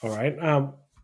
All right.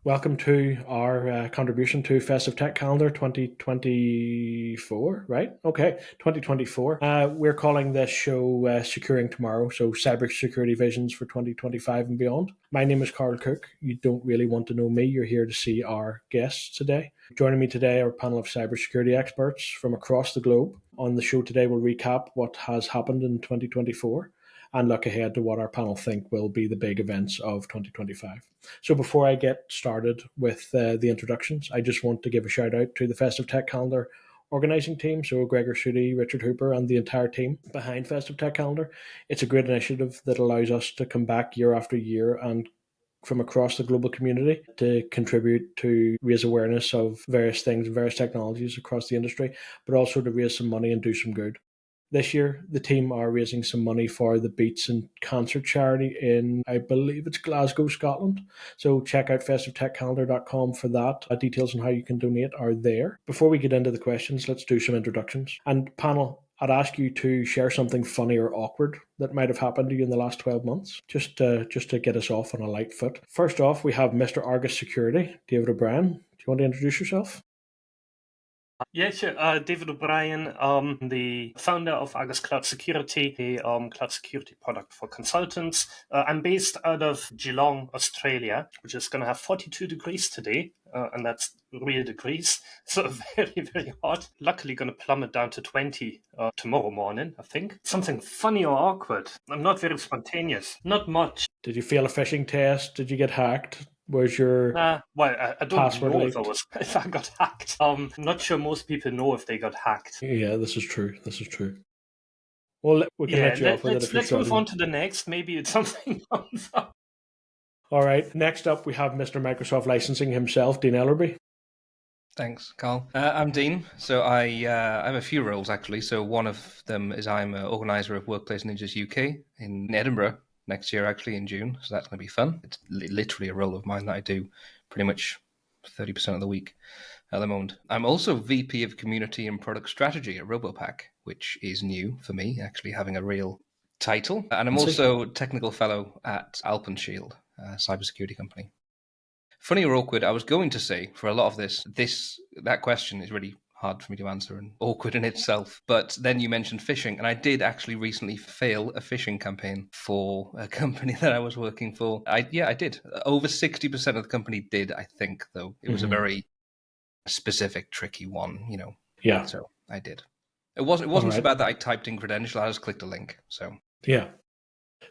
Welcome to our contribution to Festive Tech Calendar 2024, right? Okay, 2024. We're calling this show Securing Tomorrow, so cybersecurity visions for 2025 and beyond. My name is Karl Cooke. You don't really want to know me. You're here to see our guests today. Joining me today are a panel of cybersecurity experts from across the globe. On the show today, we'll recap what has happened in 2024 and look ahead to what our panel think will be the big events of 2025. So before I get started with the introductions, I just want to give a shout out to the Festive Tech Calendar organising team, so Gregor Sudi, Richard Hooper, and the entire team behind Festive Tech Calendar. It's a great initiative that allows us to come back year after year and from across the global community to contribute to raise awareness of various things, various technologies across the industry, but also to raise some money and do some good. This year, the team are raising some money for the Beats and Cancer charity in, I believe it's Glasgow, Scotland. So check out festivetechcalendar.com for that. Details on how you can donate are there. Before we get into the questions, let's do some introductions. And panel, I'd ask you to share something funny or awkward that might have happened to you in the last 12 months, just to get us off on a light foot. First off, we have Mr. Argus Security, David O'Brien. Do you want to introduce yourself? Yeah, sure. David O'Brien, the founder of Argus Cloud Security, a cloud security product for consultants. I'm based out of Geelong, Australia, which is going to have 42 degrees today, and that's real degrees, so very, very hot. Luckily going to plummet down to 20 tomorrow morning, I think. Something funny or awkward. I'm not very spontaneous. Not much. Did you fail a phishing test? Did you get hacked? Was your Well, I don't password know leaked? if I got hacked. I'm not sure most people know if they got hacked. Yeah, this is true. This is true. Well, we can Yeah, let you off with it if you're let's move on struggling. to the next. Maybe it's something comes up. All right. Next up, we have Mr. Microsoft Licensing himself, Dean Ellerby. Thanks, Carl. I'm Dean. So I have a few roles, actually. So one of them is I'm an organizer of Workplace Ninjas UK in Edinburgh next year, actually, in June. So that's going to be fun. It's literally a role of mine that I do pretty much 30% of the week at the moment. I'm also VP of Community and Product Strategy at RoboPack, which is new for me, actually having a real title. And I'm also Technical Fellow at Alpenshield, a cybersecurity company. Funny or awkward, I was going to say for a lot of that question is really hard for me to answer and awkward in itself. But then you mentioned phishing, and I did actually recently fail a phishing campaign for a company that I was working for. I did. Over 60% of the company did, I think, though. It was a very specific, tricky one, Yeah. So I did. It wasn't so bad that I typed in credential, I just clicked a link. So yeah.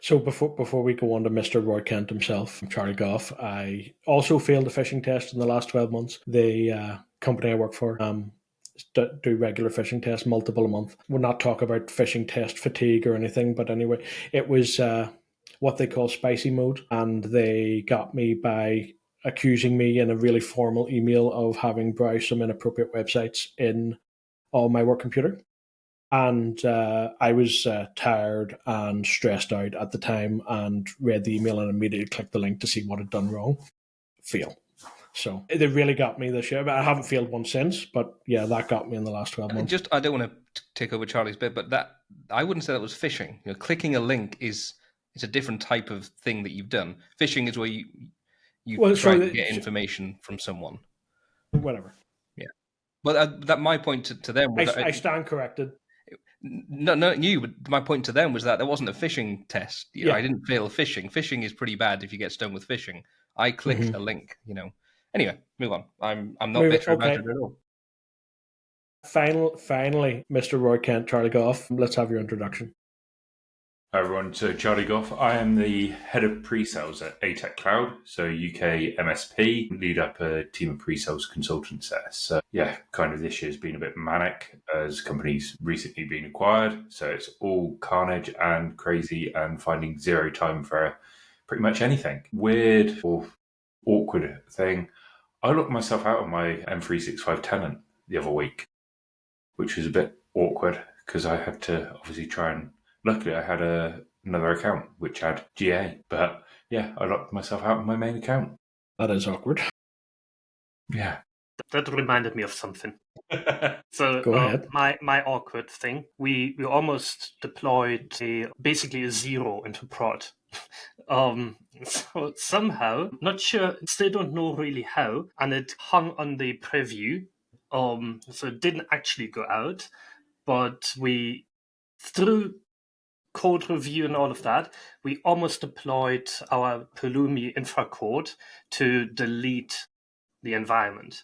So before we go on to Mr. Roy Kent himself, Charlie Gough, I also failed a phishing test in the last 12 months. The company I work for do regular phishing tests, multiple a month. We'll not talk about phishing test fatigue or anything, but anyway, it was what they call spicy mode, and they got me by accusing me in a really formal email of having browsed some inappropriate websites on my work computer. And I was tired and stressed out at the time and read the email and immediately clicked the link to see what I'd done wrong. Fail. So they really got me this year. I haven't failed one since, but yeah, that got me in the last 12 months. I don't want to take over Charlie's bit, but that I wouldn't say that was phishing. Clicking a link it's a different type of thing that you've done. Phishing is where you try to get information from someone. Whatever. Yeah. Well, that my point to them was I stand corrected. No, not you. But my point to them was that there wasn't a phishing test. I didn't fail phishing. Phishing is pretty bad if you get stung with phishing. I clicked a link. Anyway, move on. I'm not bitter about it at all. Finally, Mr. Roy Kent, Charlie Gough, let's have your introduction. Hi everyone, so Charlie Gough. I am the head of pre-sales at ATEC Cloud, so UK MSP, lead up a team of pre-sales consultants there. So kind of this year's been a bit manic as companies recently been acquired. So it's all carnage and crazy and finding zero time for pretty much anything. Weird or awkward thing. I locked myself out of my M365 tenant the other week, which was a bit awkward because I had to obviously try and luckily I had another account which had GA, but I locked myself out of my main account. That is awkward. Yeah. That reminded me of something. So Go ahead. My awkward thing, we almost deployed basically a zero into prod So somehow, not sure, still don't know really how, and it hung on the preview. So it didn't actually go out, but we, through code review and all of that, we almost deployed our Pulumi infra code to delete the environment.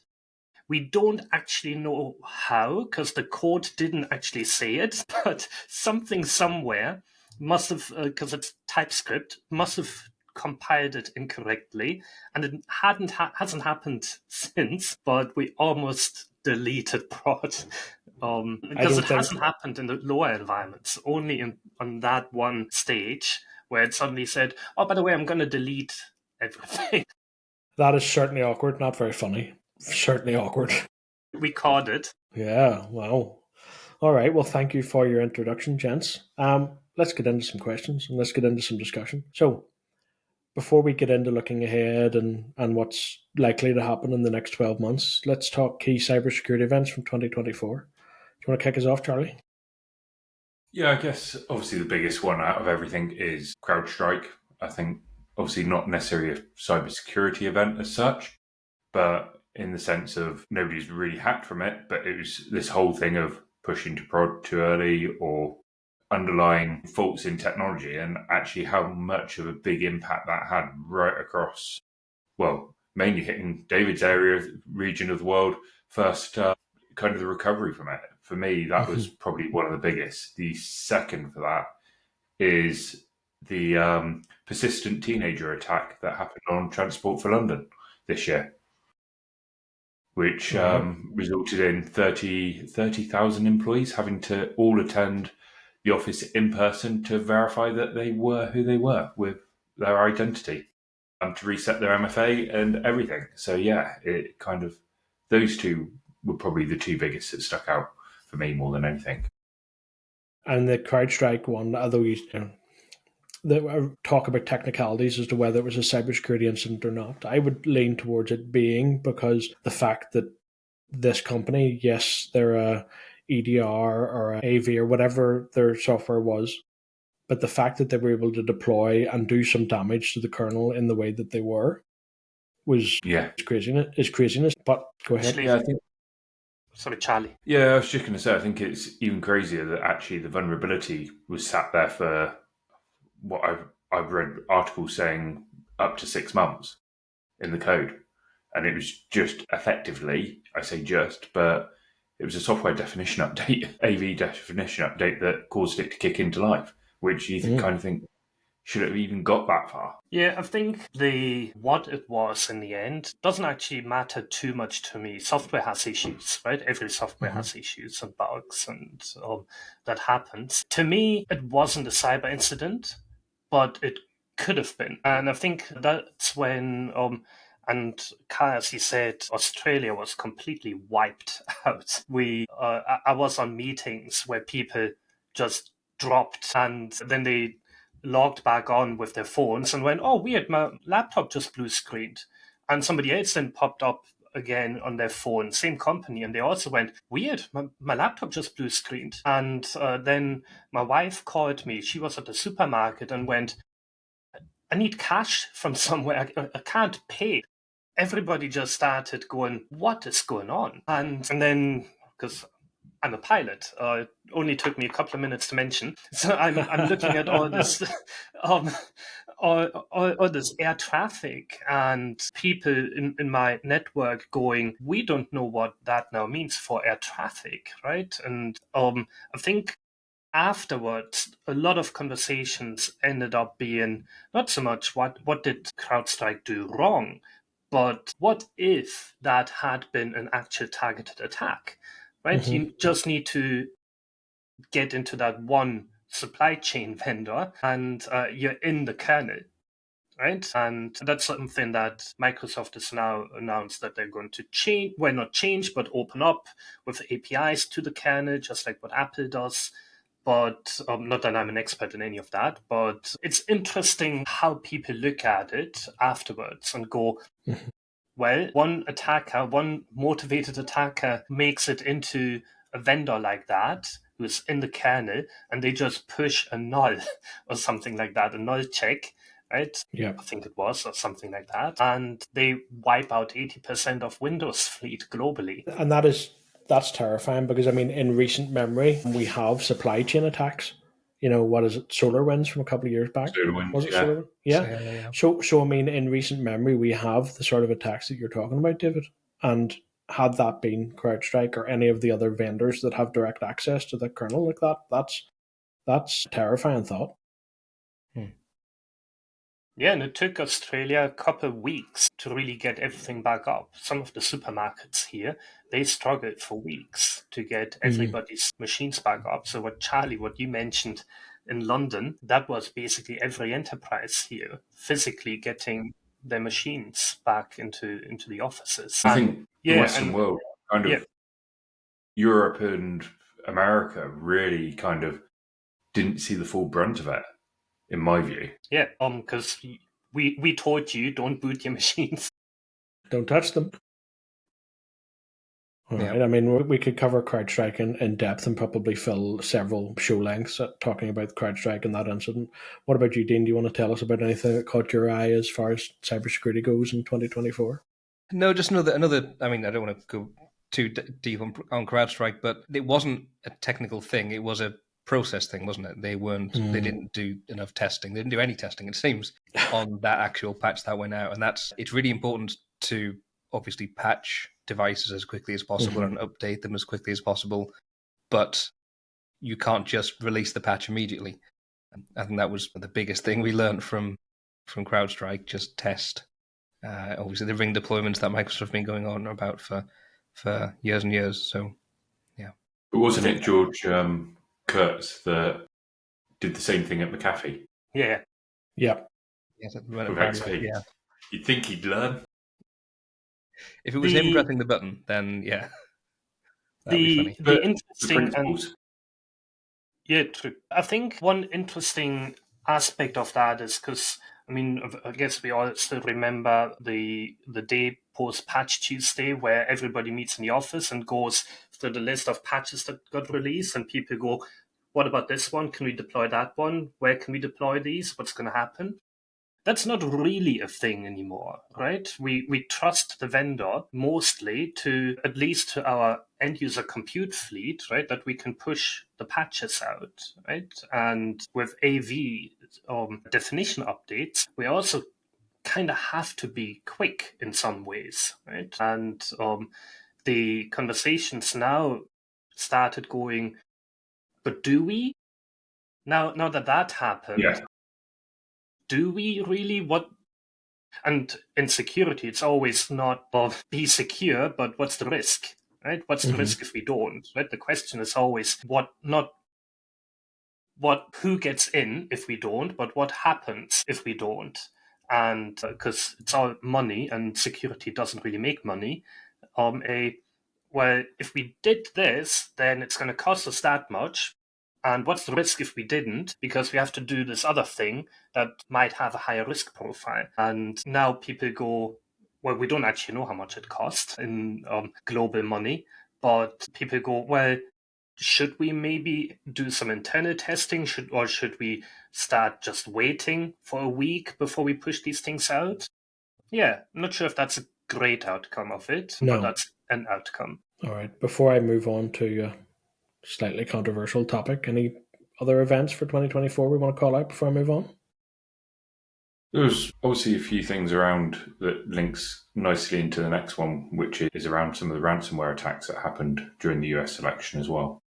We don't actually know how, because the code didn't actually say it, but something somewhere must have, because it's TypeScript, must have compiled it incorrectly, and it hasn't happened since. But we almost deleted prod because it hasn't happened in the lower environments, only on that one stage where it suddenly said, "Oh, by the way, I'm going to delete everything." That is certainly awkward. Not very funny. Certainly awkward. We caught it. Yeah. Wow. All right. Well, thank you for your introduction, gents. Let's get into some questions and let's get into some discussion. So, before we get into looking ahead and what's likely to happen in the next 12 months, let's talk key cybersecurity events from 2024. Do you want to kick us off, Charlie? Yeah, I guess obviously the biggest one out of everything is CrowdStrike. I think obviously not necessarily a cybersecurity event as such, but in the sense of nobody's really hacked from it, but it was this whole thing of pushing to prod too early or underlying faults in technology, and actually how much of a big impact that had right across, well, mainly hitting David's region of the world first, kind of the recovery from it. For me, that was probably one of the biggest. The second for that is the persistent teenager attack that happened on Transport for London this year, which resulted in 30,000 employees having to all attend the office in person to verify that they were who they were with their identity, to reset their MFA and everything. So yeah, it kind of, those two were probably the two biggest that stuck out for me more than anything. And the CrowdStrike one, although talk about technicalities as to whether it was a cybersecurity incident or not, I would lean towards it being, because the fact that this company, yes, they're a EDR or a AV or whatever their software was, but the fact that they were able to deploy and do some damage to the kernel in the way that they were was craziness. But go ahead. Actually, Yeah, I think. Sorry, Charlie. Yeah, I was just going to say, I think it's even crazier that actually the vulnerability was sat there for what I've read articles saying up to 6 months in the code, and it was just effectively, I say just, but it was a software definition update, AV definition update that caused it to kick into life, which you kind of think should have even got that far. Yeah, I think what it was in the end doesn't actually matter too much to me. Software has issues, right? Every software has issues and bugs, and that happens. To me, it wasn't a cyber incident, but it could have been. And I think that's when, and Kai, as he said, Australia was completely wiped out. I was on meetings where people just dropped, and then they logged back on with their phones and went, "Oh, weird, my laptop just blue screened." And somebody else then popped up again on their phone, same company, and they also went, "Weird, my laptop just blue screened." And then my wife called me. She was at the supermarket and went, "I need cash from somewhere. I can't pay." Everybody just started going, "What is going on?" And then, because I'm a pilot. It only took me a couple of minutes to mention. So I'm looking at all this, all this air traffic and people in my network going, "We don't know what that now means for air traffic," right? And I think afterwards, a lot of conversations ended up being not so much what did CrowdStrike do wrong, but what if that had been an actual targeted attack, right? You just need to get into that one supply chain vendor and you're in the kernel, right? And that's something that Microsoft has now announced that they're going to change, well, not change, but open up with APIs to the kernel, just like what Apple does. But not that I'm an expert in any of that, but it's interesting how people look at it afterwards and go, well, one motivated attacker makes it into a vendor like that who's in the kernel, and they just push a null or something like that, a null check, right? Yeah. I think it was, or something like that. And they wipe out 80% of Windows fleet globally. And that's terrifying because, I mean, in recent memory, we have supply chain attacks. What is it? SolarWinds from a couple of years back. SolarWinds, Was it yeah. SolarWinds? Yeah. yeah. So I mean, in recent memory, we have the sort of attacks that you're talking about, David. And had that been CrowdStrike or any of the other vendors that have direct access to the kernel like that, that's a terrifying thought. Yeah, and it took Australia a couple of weeks to really get everything back up. Some of the supermarkets here, they struggled for weeks to get everybody's machines back up. So what you mentioned in London, that was basically every enterprise here physically getting their machines back into the offices. I think the Western world, kind of Europe and America, really kind of didn't see the full brunt of it, in my view. Yeah, because we taught you don't boot your machines. Don't touch them. All right. I mean, we could cover CrowdStrike in depth and probably fill several show lengths talking about CrowdStrike and that incident. What about you, Dean? Do you want to tell us about anything that caught your eye as far as cybersecurity goes in 2024? No, just another. I mean, I don't want to go too deep on CrowdStrike, but it wasn't a technical thing. It was a process thing, wasn't it? They didn't do enough testing. They didn't do any testing, it seems, on that actual patch that went out. And it's really important to obviously patch devices as quickly as possible and update them as quickly as possible. But you can't just release the patch immediately. I think that was the biggest thing we learned from CrowdStrike, just test. Obviously, the Ring deployments that Microsoft have been going on about for years and years. So, yeah. But wasn't it George Kurtz that did the same thing at McAfee? Yeah. Yeah. Yes, with XP. Yeah. You'd think he'd learn. If it was him pressing the button, then yeah. That'd be funny. The interesting yeah, true. I think one interesting aspect of that is because, I mean, I guess we all still remember the day post Patch Tuesday where everybody meets in the office and goes through the list of patches that got released, and people go, what about this one? Can we deploy that one? Where can we deploy these? What's going to happen? That's not really a thing anymore, right? We trust the vendor mostly to, at least to our end user compute fleet, right? That we can push the patches out, right? And with AV definition updates, we also kind of have to be quick in some ways, right? And the conversations now started going, but do we? Now that happened, yeah. Do we really? And in security, it's always not be secure, but what's the risk, right? What's the risk if we don't, right? The question is always who gets in if we don't, but what happens if we don't? And because it's all money and security doesn't really make money, well, if we did this, then it's going to cost us that much. And what's the risk if we didn't? Because we have to do this other thing that might have a higher risk profile. And now people go, well, we don't actually know how much it costs in global money, but people go, well, should we maybe do some internal testing? Should we start just waiting for a week before we push these things out? Yeah, I'm not sure if that's a great outcome of it, but that's an outcome. All right. Before I move on to slightly controversial topic, any other events for 2024 we want to call out before I move on? There's obviously a few things around that links nicely into the next one, which is around some of the ransomware attacks that happened during the US election as well.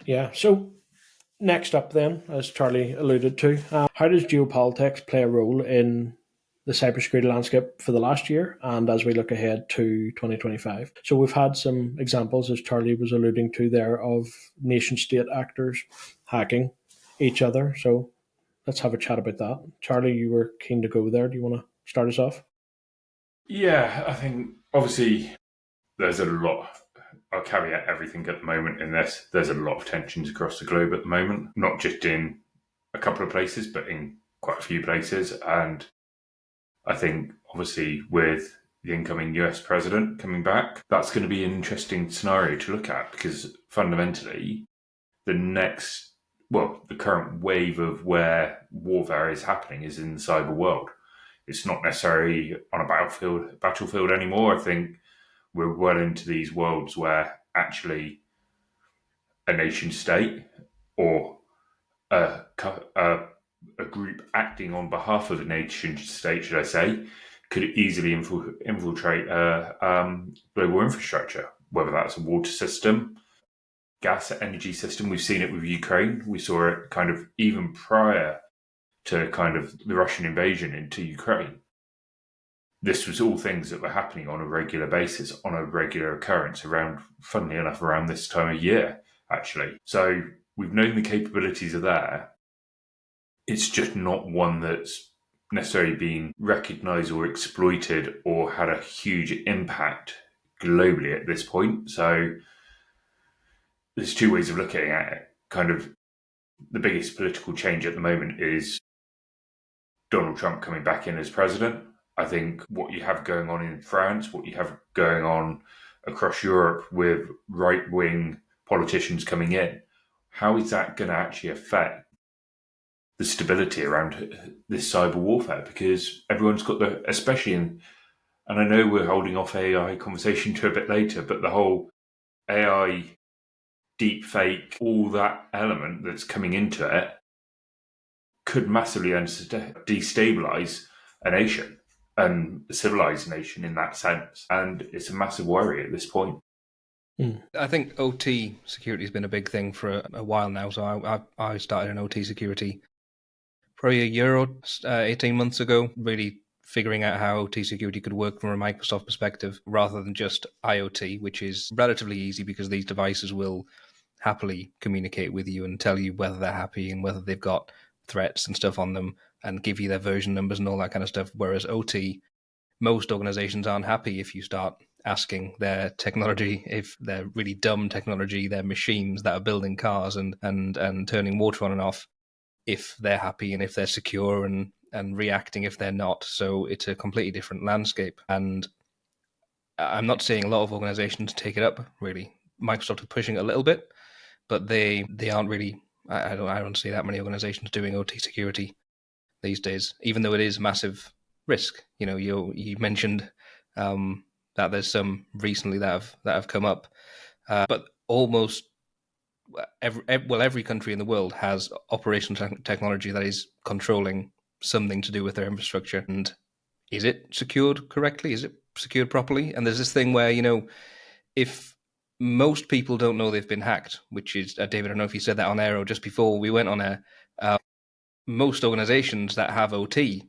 Yeah, so next up then, as Charlie alluded to, how does geopolitics play a role in the cybersecurity landscape for the last year and as we look ahead to 2025? So we've had some examples, as Charlie was alluding to there, of nation-state actors hacking each other. So let's have a chat about that. Charlie, you were keen to go there. Do you want to start us off? Yeah, I think obviously there's a lot. I'll caveat everything at the moment in this. There's a lot of tensions across the globe at the moment, not just in a couple of places, but in quite a few places. And I think, obviously, with the incoming US president coming back, that's going to be an interesting scenario to look at because fundamentally, the next the current wave of where warfare is happening is in the cyber world. It's not necessarily on a battlefield anymore. I think we're well into these worlds where actually a nation state or a group acting on behalf of a nation state, should I say, could easily infiltrate global infrastructure, whether that's a water system, gas energy system. We've seen it with Ukraine. We saw it kind of even prior to kind of the Russian invasion into Ukraine. This was all things that were happening on a regular basis, on a regular occurrence funnily enough, around this time of year, actually. So we've known the capabilities are there. It's just not one that's necessarily been recognised or exploited or had a huge impact globally at this point. So there's two ways of looking at it. Kind of the biggest political change at the moment is Donald Trump coming back in as president. I think what you have going on in France, what you have going on across Europe with right-wing politicians coming in, how is that going to actually affect the stability around this cyber warfare? Because everyone's got especially and I know we're holding off AI conversation to a bit later, but the whole AI deep fake, all that element that's coming into it could massively destabilize a nation and a civilized nation in that sense. And it's a massive worry at this point. I think OT security has been a big thing for a while now. So I started in OT security probably a year or 18 months ago, really figuring out how OT security could work from a Microsoft perspective rather than just IoT, which is relatively easy because these devices will happily communicate with you and tell you whether they're happy and whether they've got threats and stuff on them and give you their version numbers and all that kind of stuff. Whereas OT, most organizations aren't happy if you start asking their technology, if they're really dumb technology, their machines that are building cars and turning water on and off, if they're happy and if they're secure and reacting if they're not. So it's a completely different landscape. And I'm not seeing a lot of organizations take it up, really. Microsoft are pushing it a little bit, but they aren't really. I don't see that many organizations doing OT security these days, even though it is massive risk. You know, you mentioned that there's some recently that have come up, but almost every country in the world has operational technology that is controlling something to do with their infrastructure. And is it secured correctly? Is it secured properly? And there's this thing where, you know, if most people don't know they've been hacked, which is, David, I don't know if you said that on air or just before we went on air, most organizations that have OT,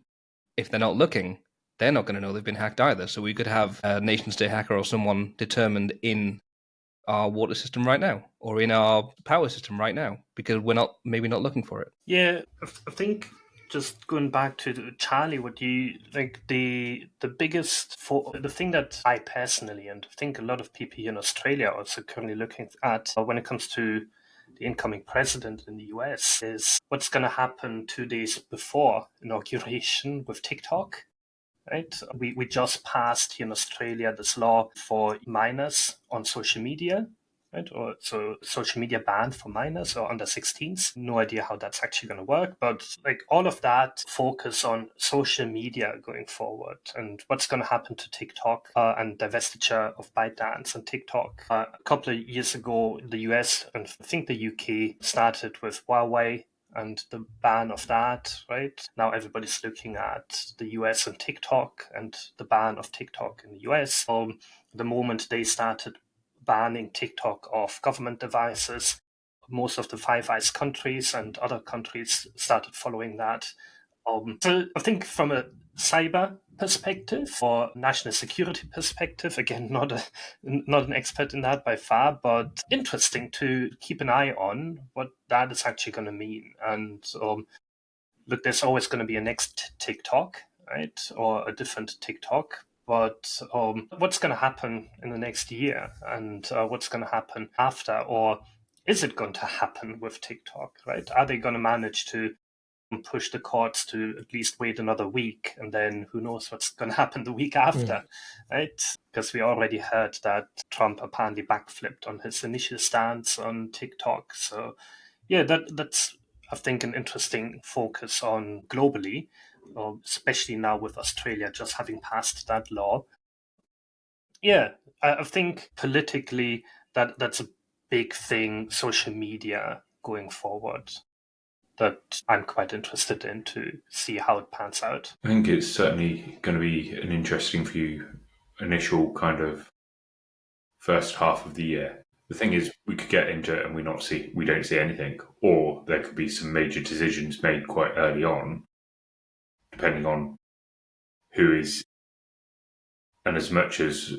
if they're not looking, they're not going to know they've been hacked either. So we could have a nation-state hacker or someone determined in our water system right now or in our power system right now because we're maybe not looking for it. Yeah, I think just going back to Charlie, what you like the biggest the thing that I personally and I think a lot of people here in Australia are also currently looking at when it comes to the incoming president in the US is what's going to happen 2 days before inauguration with TikTok. Right, we just passed here in Australia this law for minors on social media, right? Or so social media ban for minors or under 16s. No idea how that's actually going to work, but like all of that focus on social media going forward and what's going to happen to TikTok and divestiture of ByteDance and TikTok. A couple of years ago, the US and I think the UK started with Huawei and the ban of that, right? Now everybody's looking at the US and TikTok and the ban of TikTok in the US. The moment they started banning TikTok off government devices, most of the Five Eyes countries and other countries started following that. So I think from a cyber perspective or national security perspective, again, not an expert in that by far, but interesting to keep an eye on what that is actually going to mean. And look, there's always going to be a next TikTok, right, or a different TikTok. But what's going to happen in the next year, and what's going to happen after, or is it going to happen with TikTok, right? Are they going to manage to push the courts to at least wait another week, and then who knows what's going to happen the week after, right? Because we already heard that Trump apparently backflipped on his initial stance on TikTok. So yeah, that's I think, an interesting focus on globally, especially now with Australia just having passed that law. Yeah, I think politically that's a big thing, social media going forward, that I'm quite interested in to see how it pans out. I think it's certainly going to be an interesting few initial kind of first half of the year. The thing is, we could get into it and we don't see anything, or there could be some major decisions made quite early on, depending on who is, and as much as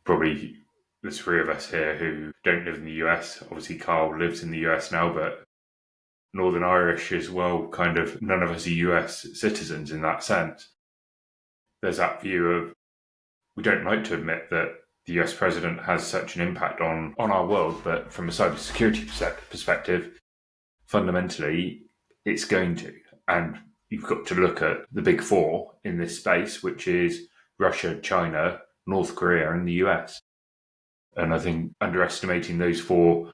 probably the three of us here who don't live in the US, obviously Karl lives in the US now, but Northern Irish as well, kind of none of us are US citizens in that sense. There's that view of, we don't like to admit that the US president has such an impact on our world, but from a cybersecurity perspective, fundamentally, it's going to. And you've got to look at the big four in this space, which is Russia, China, North Korea, and the US. And I think underestimating those four,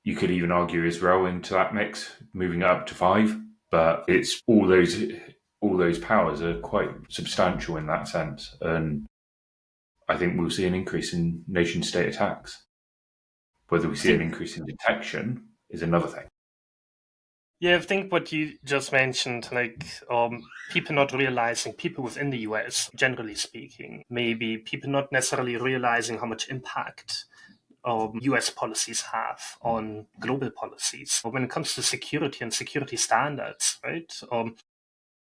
you could even argue Israel into that mix, moving up to 5. But it's all those powers are quite substantial in that sense. And I think we'll see an increase in nation-state attacks. Whether we see an increase in detection is another thing. Yeah, I think what you just mentioned, like people not realizing, people within the US, generally speaking, maybe people not necessarily realizing how much impact US policies have on global policies. When it comes to security and security standards, right?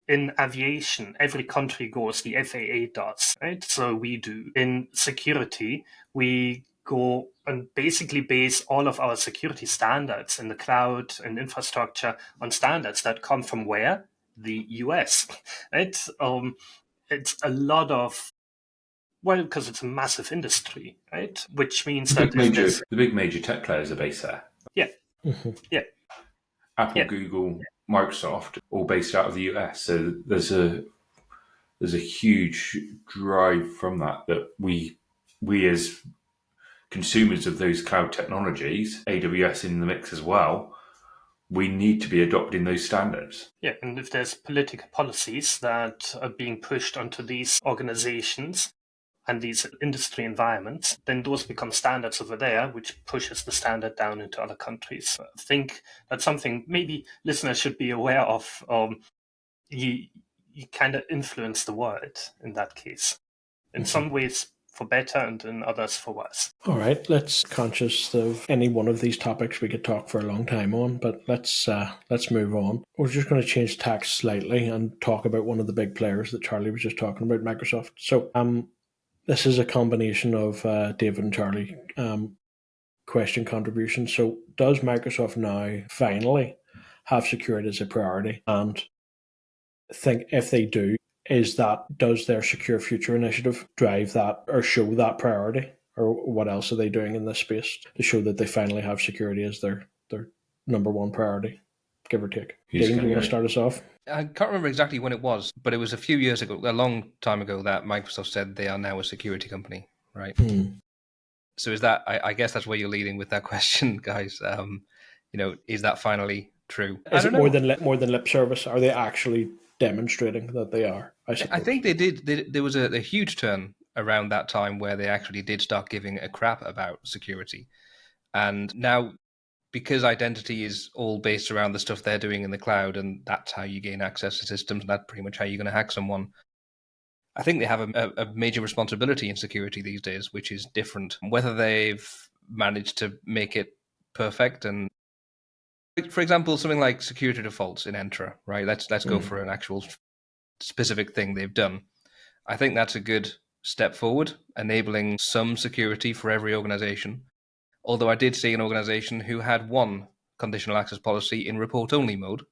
In aviation, every country goes, the FAA does, right? So we do. In security, we go and basically base all of our security standards in the cloud and infrastructure on standards that come from where? The US, right? It's a lot of, well, because it's a massive industry, right? Which means that the big major tech players are based there. Yeah. Mm-hmm. Yeah. Apple, Google, Microsoft, all based out of the US. So there's a huge drive from that we as consumers of those cloud technologies, AWS in the mix as well, we need to be adopting those standards. Yeah, and if there's political policies that are being pushed onto these organizations and these industry environments, then those become standards over there, which pushes the standard down into other countries. I think that's something maybe listeners should be aware of. You kind of influence the world in that case. In some ways for better and in others for worse. All right, let's conscious of any one of these topics we could talk for a long time on, but let's move on. We're just going to change tack slightly and talk about one of the big players that Charlie was just talking about, Microsoft. So this is a combination of David and Charlie question contributions. So does Microsoft now finally have security as a priority? And think if they do, does their Secure Future initiative drive that or show that priority? Or what else are they doing in this space to show that they finally have security as their number one priority, give or take? Dean, do you want to start us off? I can't remember exactly when it was, but it was a few years ago, a long time ago, that Microsoft said they are now a security company, right? So is that, I guess that's where you're leading with that question, guys. Is that finally true? Is it more than lip service? Are they actually demonstrating that they are? I think they did. There was a huge turn around that time where they actually did start giving a crap about security. And now, because identity is all based around the stuff they're doing in the cloud, and that's how you gain access to systems, and that's pretty much how you're going to hack someone, I think they have a major responsibility in security these days, which is different. Whether they've managed to make it perfect, and for example, something like security defaults in Entra, right? Let's go for an actual specific thing they've done. I think that's a good step forward, enabling some security for every organization. Although I did see an organization who had one conditional access policy in report-only mode,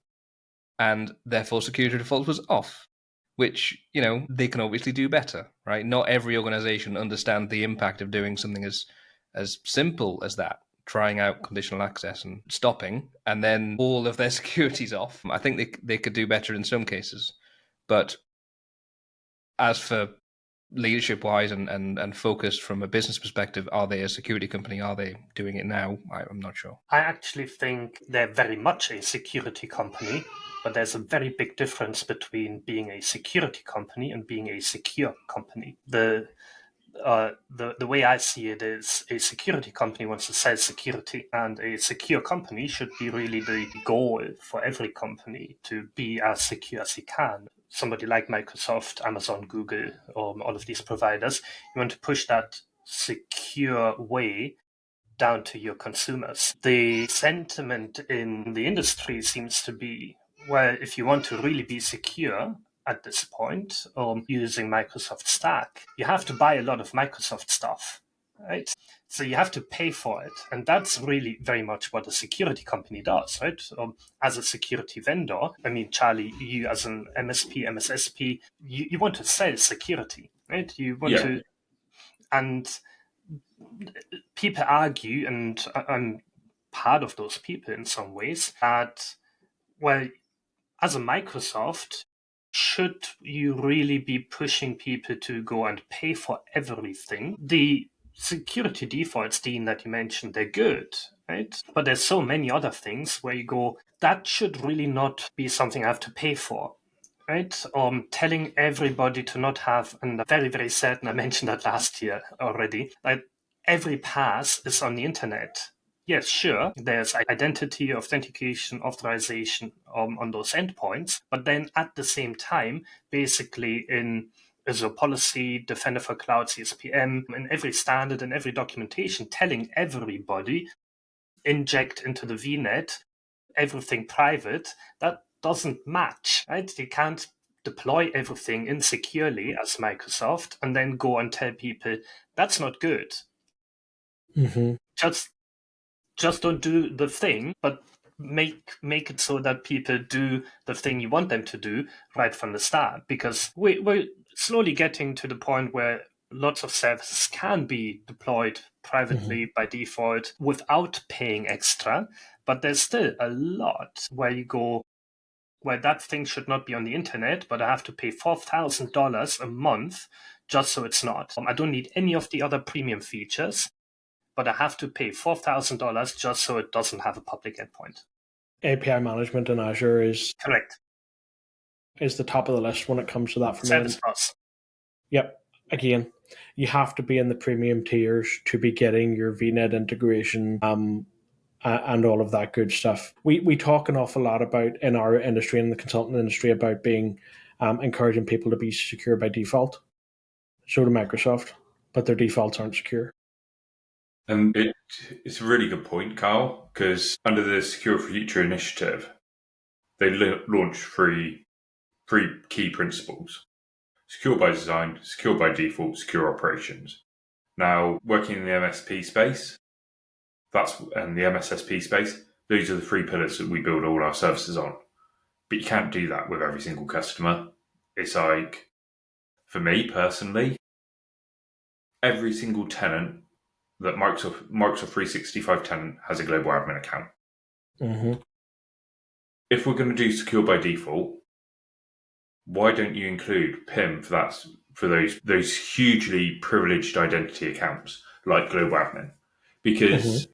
and therefore security default was off, which, they can obviously do better, right? Not every organization understands the impact of doing something as simple as that, trying out conditional access and stopping, and then all of their security's off. I think they could do better in some cases. But as for leadership-wise and focused from a business perspective, are they a security company? Are they doing it now? I'm not sure. I actually think they're very much a security company, but there's a very big difference between being a security company and being a secure company. The way I see it is a security company wants to sell security, and a secure company should be really the goal for every company to be as secure as you can. Somebody like Microsoft, Amazon, Google, all of these providers, you want to push that secure way down to your consumers. The sentiment in the industry seems to be, well, if you want to really be secure at this point, using Microsoft Stack, you have to buy a lot of Microsoft stuff, right? So you have to pay for it. And that's really very much what a security company does, right? As a security vendor, I mean, Charlie, you as an MSP, MSSP, you want to sell security, right? You want to, and people argue, and I'm part of those people in some ways, that, well, as a Microsoft, should you really be pushing people to go and pay for everything? The security defaults, Dean, that you mentioned, they're good, right? But there's so many other things where you go, that should really not be something I have to pay for. Right? Telling everybody to not have, and very, very certain, I mentioned that last year already, like every pass is on the internet. Yes, sure, there's identity, authentication, authorization on those endpoints, but then at the same time, basically in Azure policy, Defender for Cloud, CSPM, in every standard and every documentation, telling everybody, inject into the VNet everything private, that doesn't match, right? You can't deploy everything insecurely as Microsoft and then go and tell people that's not good. Mm-hmm. Just don't do the thing, but make it so that people do the thing you want them to do right from the start. Because we're slowly getting to the point where lots of services can be deployed privately by default without paying extra, but there's still a lot where you go, well, that thing should not be on the internet, but I have to pay $4,000 a month just so it's not. I don't need any of the other premium features, but I have to pay $4,000 just so it doesn't have a public endpoint. API management in Azure is Correct. Is the top of the list when it comes to that for me. Service Bus. Yep. Again, you have to be in the premium tiers to be getting your VNet integration and all of that good stuff. We talk an awful lot about in our industry, in the consultant industry, about being encouraging people to be secure by default. So do Microsoft, but their defaults aren't secure. And it's a really good point, Karl, because under the Secure for Future initiative, they launched three key principles: secure by design, secure by default, secure operations. Now, working in the MSP space, and the MSSP space, those are the three pillars that we build all our services on. But you can't do that with every single customer. It's like, for me personally, every single tenant that Microsoft 365 tenant has a global admin account. Mm-hmm. If we're going to do secure by default, why don't you include PIM for those hugely privileged identity accounts like global admin? Because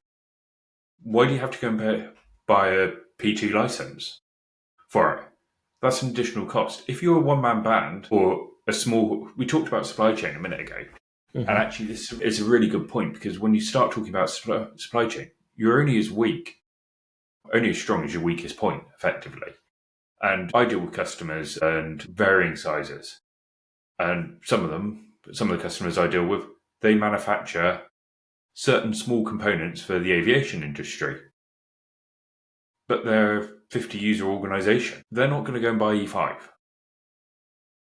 why do you have to go and buy a P2 license for it? That's an additional cost. If you're a one-man band or a small, we talked about supply chain a minute ago. And actually, this is a really good point, because when you start talking about supply chain, you're only as strong as your weakest point, effectively. And I deal with customers and varying sizes. And some of the customers I deal with, they manufacture certain small components for the aviation industry. But they're a 50-user organization. They're not going to go and buy E5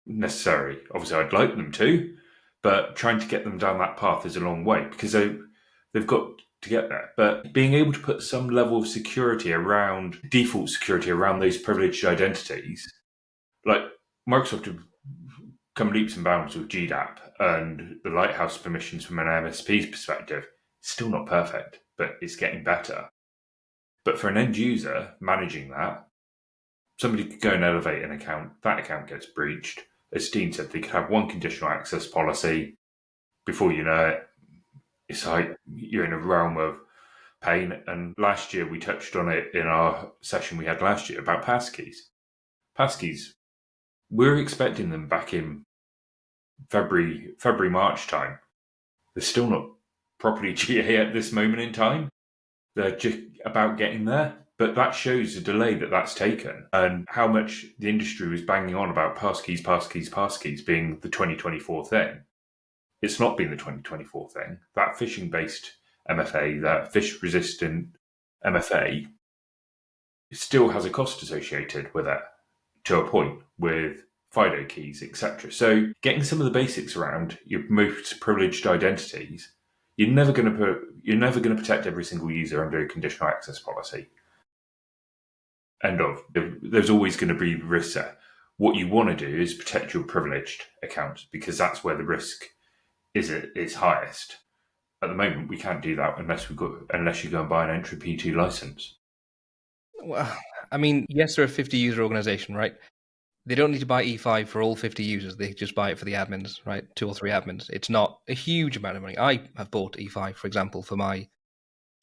necessarily. Obviously, I'd like them to, but trying to get them down that path is a long way, because they've got to get there. But being able to put some level of security around, default security around those privileged identities, like Microsoft have come leaps and bounds with GDAP and the Lighthouse permissions from an MSP's perspective. It's still not perfect, but it's getting better. But for an end user managing that, somebody could go and elevate an account, that account gets breached, as Dean said, they could have one conditional access policy. Before you know it, it's like you're in a realm of pain. And last year we touched on it in our session we had last year about passkeys. Passkeys, we're expecting them back in February, March time. They're still not properly GA at this moment in time. They're just about getting there. But that shows the delay that's taken and how much the industry was banging on about passkeys being the 2024 thing. It's not been the 2024 thing. That phishing-based MFA, that fish-resistant MFA, still has a cost associated with it to a point with FIDO keys, etc. So getting some of the basics around your most privileged identities, you're never going to protect every single user under a conditional access policy. End of. There's always going to be risk there. What you want to do is protect your privileged accounts because that's where the risk is highest. At the moment, we can't do that unless you go and buy an entry P2 license. Well, I mean, yes, they're a 50-user organization, right? They don't need to buy E5 for all 50 users. They just buy it for the admins, right? 2 or 3 admins. It's not a huge amount of money. I have bought E5, for example, for my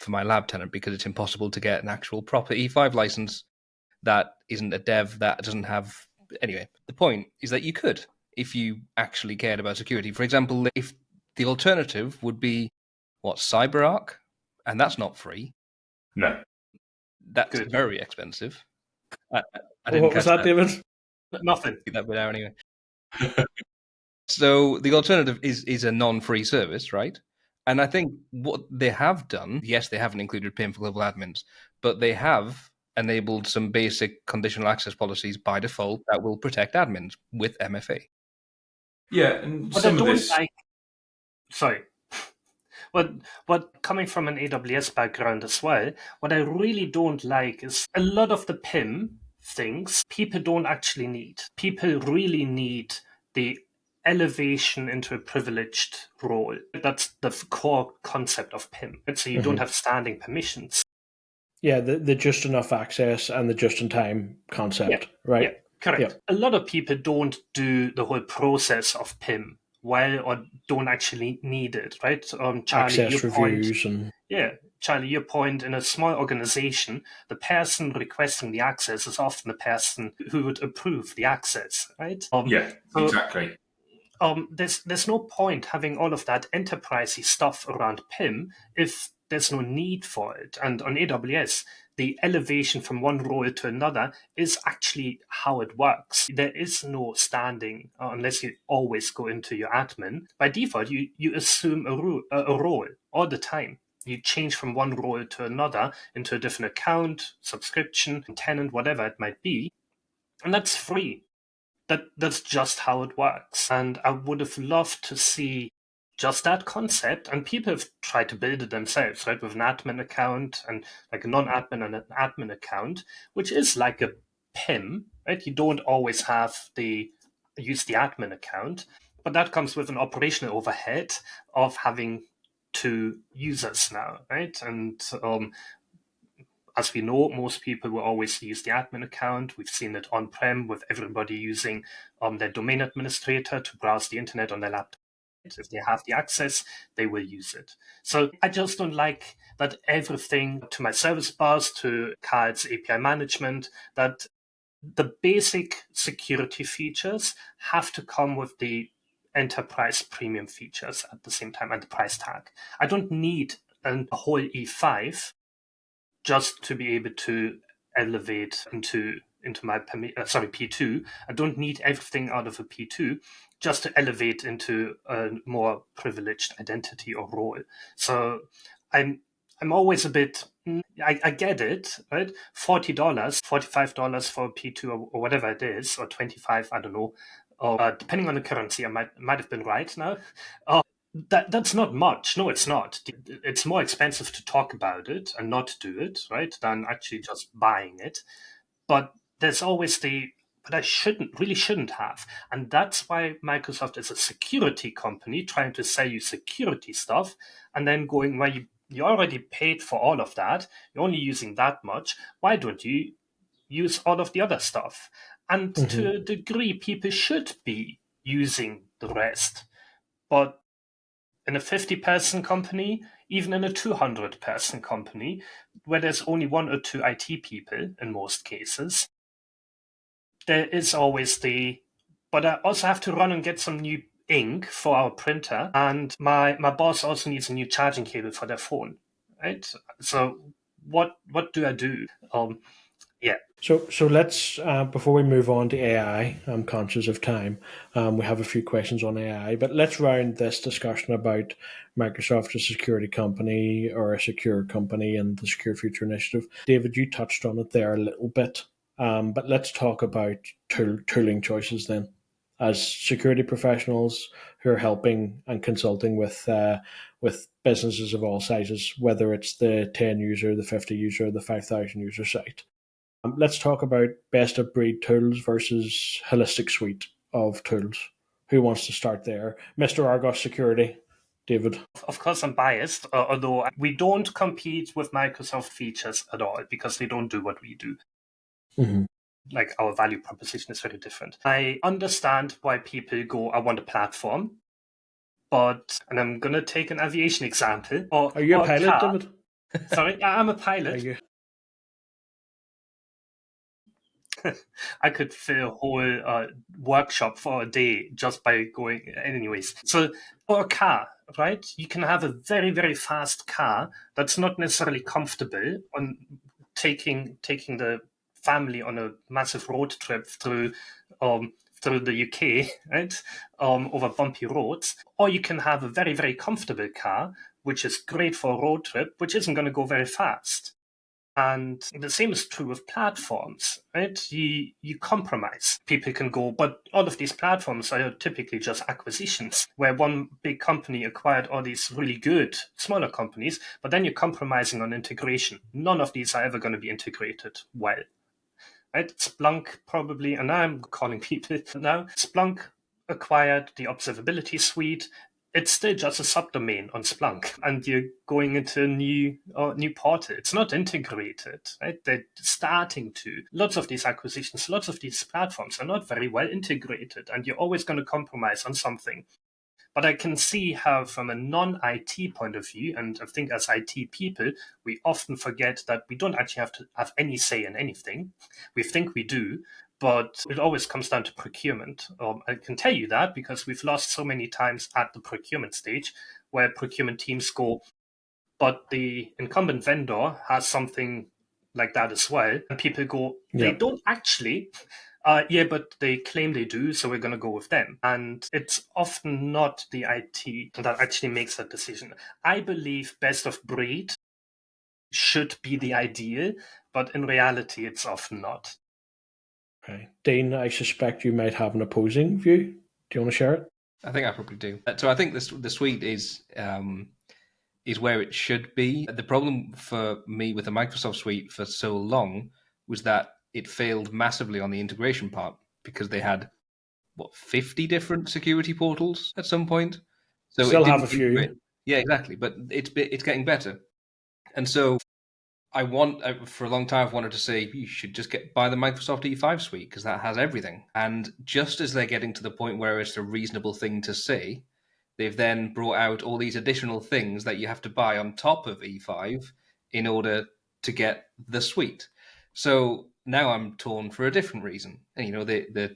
lab tenant because it's impossible to get an actual proper E5 license that isn't a dev, that doesn't have... Anyway, the point is that you could, if you actually cared about security. For example, if the alternative would be, CyberArk? And that's not free. No. That's very expensive. I didn't what was that, David? Nothing. Get that bit out anyway. So the alternative is a non-free service, right? And I think what they have done, yes, they haven't included PIM for global admins, but they have enabled some basic conditional access policies by default that will protect admins with MFA. Yeah, and but some I don't of this... Sorry. But coming from an AWS background as well, what I really don't like is a lot of the PIM things people don't actually need. People really need the elevation into a privileged role. That's the core concept of PIM. So you don't have standing permissions. Yeah, the just enough access and the just in time concept, right? Yeah, correct. Yeah. A lot of people don't do the whole process of PIM well or don't actually need it, right? Charlie, access reviews and... Yeah, Charlie, your point, in a small organization, the person requesting the access is often the person who would approve the access, right? Exactly. There's no point having all of that enterprisey stuff around PIM if there's no need for it. And on AWS, the elevation from one role to another is actually how it works. There is no standing unless you always go into your admin. By default, you assume a role all the time. You change from one role to another into a different account, subscription, tenant, whatever it might be. And that's free. That's just how it works. And I would have loved to see just that concept. And people have tried to build it themselves, right? With an admin account and like a non-admin and an admin account, which is like a PIM, right? You don't always have use the admin account, but that comes with an operational overhead of having 2 users now, right? And as we know, most people will always use the admin account. We've seen it on-prem with everybody using their domain administrator to browse the internet on their laptop. If they have the access, they will use it. So I just don't like that everything, to my service bus, to Karl's API management, that the basic security features have to come with the enterprise premium features at the same time and the price tag. I don't need a whole E5 just to be able to elevate into my P2. I don't need everything out of a P2 just to elevate into a more privileged identity or role. So I'm always a bit... I get it, right? $40, $45 for a P2 or whatever it is, or 25, I don't know. Or depending on the currency, I might have been right now. That's not much. No, it's not. It's more expensive to talk about it and not do it, right, than actually just buying it. But there's always but I really shouldn't have. And that's why Microsoft is a security company trying to sell you security stuff and then going, well, you already paid for all of that. You're only using that much. Why don't you use all of the other stuff? And to a degree, people should be using the rest. But in a 50-person company, even in a 200-person company, where there's only 1 or 2 IT people in most cases, there is always but I also have to run and get some new ink for our printer, and my boss also needs a new charging cable for their phone, right? So what do I do? Yeah. So let's, before we move on to AI, I'm conscious of time. We have a few questions on AI, but let's round this discussion about Microsoft, a security company or a secure company, and the Secure Future Initiative. David, you touched on it there a little bit, but let's talk about tooling choices then. As security professionals who are helping and consulting with businesses of all sizes, whether it's the 10 user, the 50 user, the 5,000 user site. Let's talk about best of breed tools versus holistic suite of tools. Who wants to start there? Mr. Argos Security, David. Of course, I'm biased, although we don't compete with Microsoft features at all because they don't do what we do. Mm-hmm. Like, our value proposition is very different. I understand why people go, I want a platform, and I'm going to take an aviation example. Are you a pilot, David? Sorry, I'm a pilot. Are you? I could fill a whole workshop for a day just by going. Anyways, so or a car, right? You can have a very, very fast car that's not necessarily comfortable on taking the family on a massive road trip through the UK, right? Over bumpy roads. Or you can have a very, very comfortable car, which is great for a road trip, which isn't going to go very fast. And the same is true with platforms, right? You compromise. People can go, but all of these platforms are typically just acquisitions, where one big company acquired all these really good smaller companies, but then you're compromising on integration. None of these are ever going to be integrated well. Right? Splunk probably, and I'm calling people now, Splunk acquired the observability suite. It's still just a subdomain on Splunk, and you're going into a new portal. It's not integrated, right? They're starting to. Lots of these acquisitions, lots of these platforms are not very well integrated, and you're always going to compromise on something. But I can see how, from a non-IT point of view, and I think as IT people, we often forget that we don't actually have to have any say in anything. We think we do, but it always comes down to procurement. I can tell you that because we've lost so many times at the procurement stage where procurement teams go, but the incumbent vendor has something like that as well. And people go, they don't actually. But they claim they do, so we're going to go with them. And it's often not the IT that actually makes that decision. I believe best of breed should be the ideal, but in reality, it's often not. Okay. Dean, I suspect you might have an opposing view. Do you want to share it? I think I probably do. So I think the suite is where it should be. The problem for me with the Microsoft suite for so long was that it failed massively on the integration part because they had 50 different security portals at some point. So still have a few. Yeah, exactly. But it's getting better, and so for a long time I've wanted to say you should just buy the Microsoft E5 suite because that has everything. And just as they're getting to the point where it's a reasonable thing to say, they've then brought out all these additional things that you have to buy on top of E5 in order to get the suite. So now I'm torn for a different reason. And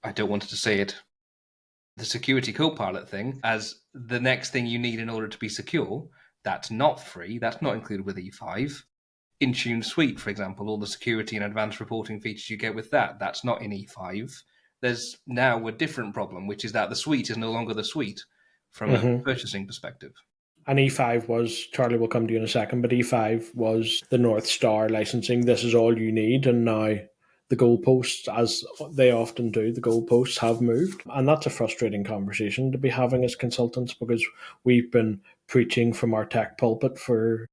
I don't want to say it, the security copilot thing as the next thing you need in order to be secure. That's not free. That's not included with E5. Intune Suite, for example, all the security and advanced reporting features you get with that's not in E5. There's now a different problem, which is that the suite is no longer the suite from a purchasing perspective. And E5 was, Charlie will come to you in a second, but E5 was the North Star licensing. This is all you need. And now the goalposts, as they often do, the goalposts have moved. And that's a frustrating conversation to be having as consultants because we've been preaching from our tech pulpit for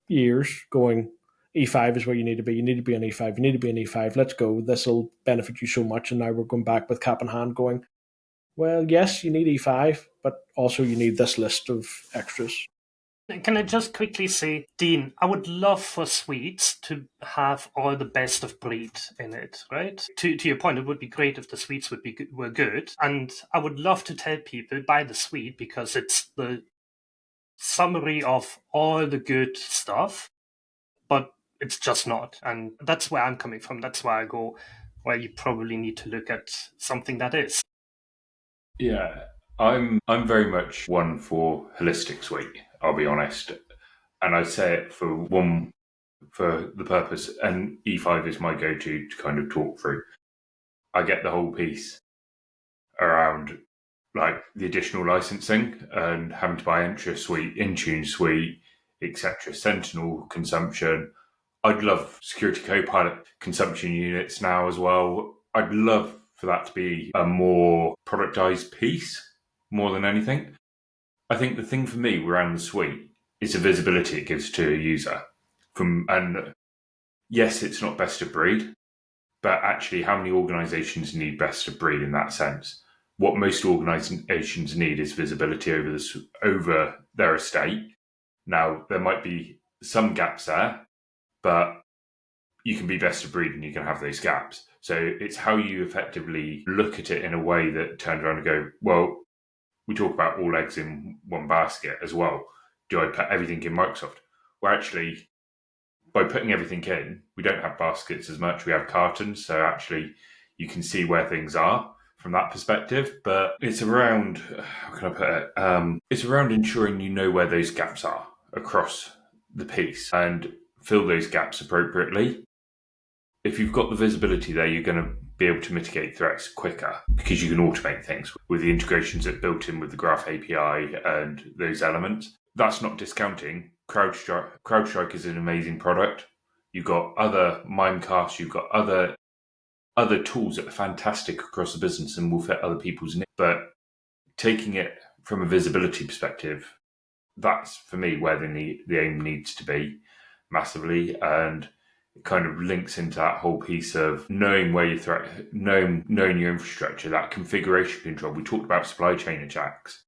years going, E5 is where you need to be. You need to be an E5. You need to be an E5. Let's go. This will benefit you so much. And now we're going back with cap in hand going, well, yes, you need E5, but also you need this list of extras. Can I just quickly say, Dean, I would love for suites to have all the best of breed in it, right? To your point, it would be great if the suites were good. And I would love to tell people, buy the suite because it's the summary of all the good stuff, but it's just not. And that's where I'm coming from. That's why I go, well, you probably need to look at something that is. Yeah, I'm very much one for holistic suite, I'll be honest. And I say it for the purpose, and E5 is my go-to to kind of talk through. I get the whole piece around like the additional licensing and having to buy Entra Suite, Intune Suite, etc. Sentinel consumption. I'd love Security Copilot consumption units now as well. I'd love for that to be a more productized piece more than anything. I think the thing for me around the suite is the visibility it gives to a user. And yes, it's not best of breed, but actually how many organizations need best of breed in that sense? What most organizations need is visibility over their estate. Now, there might be some gaps there, but you can be best of breed and you can have those gaps. So it's how you effectively look at it in a way that turns around and go, well, we talk about all eggs in one basket as well. Do I put everything in Microsoft? Well, actually, by putting everything in, we don't have baskets as much. We have cartons. So actually, you can see where things are from that perspective. But it's around, how can I put it? It's around ensuring you know where those gaps are across the piece and fill those gaps appropriately. If you've got the visibility there, you're going to be able to mitigate threats quicker because you can automate things with the integrations that built in with the Graph API and those elements. That's not discounting. CrowdStrike is an amazing product. You've got other Mimecast, you've got other tools that are fantastic across the business and will fit other people's needs. But taking it from a visibility perspective, that's for me where the aim needs to be massively. And it kind of links into that whole piece of knowing where your knowing your infrastructure, that configuration control. We talked about supply chain attacks.